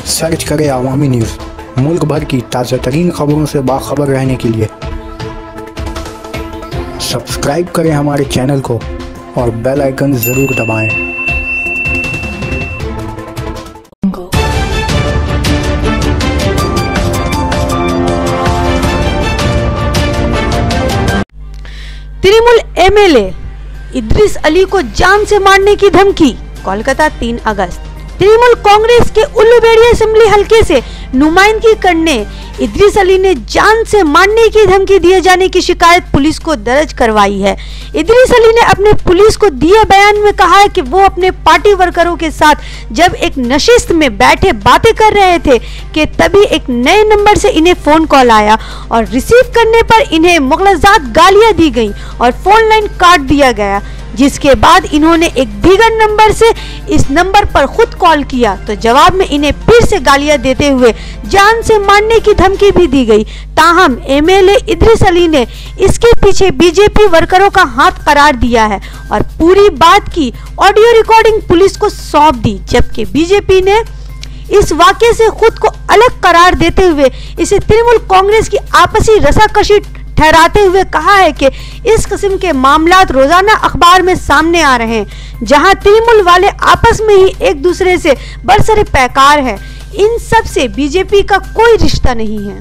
Search करें अवामी news. मुल्क भर की ताज़ा तरीन खबरों से बाखबर रहने के लिए सब्सक्राइब करें हमारे चैनल को और बेल आइकन ज़रूर दबाएं। तृणमूल एमएलए इद्रिस अली को जान से मारने की धमकी। कोलकाता 3 अगस्त। तृणमूल कांग्रेस के उल्लूबेड़िया असेंबली हलके से नुमाइंदगी करने इद्रिस अली ने जान से मारने की धमकी दिए जाने की शिकायत पुलिस को दर्ज करवाई है। इद्रिस अली ने अपने पुलिस को दिए बयान में कहा है कि वो अपने पार्टी वर्करों के साथ जब एक नशिस्त में बैठे बातें कर रहे थे कि तभी एक नए नंबर से इन्हें फोन कॉल आया और रिसीव करने पर इन्हें मुग़लज़ात गालियां दी गईं और फोन लाइन काट दिया गया, जिसके बाद इन्होंने एक दीगर नंबर से इस नंबर पर खुद कॉल किया तो जवाब में इन्हें फिर से गालियां देते हुए जान से मारने की धमकी भी दी गई। ताहम एमएलए इद्रिस अली ने इसके पीछे बीजेपी वर्करों का हाथ करार दिया है और पूरी बात की ऑडियो रिकॉर्डिंग पुलिस को सौंप दी, जबकि बीजेपी ने इस वाकये से खुद को अलग करार देते हुए इसे तृणमूल कांग्रेस की आपसी रसाकशी ठहराते हुए कहा है कि इस किस्म के मामलात रोजाना अखबार में सामने आ रहे हैं, जहां तृणमूल वाले आपस में ही एक दूसरे से बरसरे पैकार है। इन सब से बीजेपी का कोई रिश्ता नहीं है।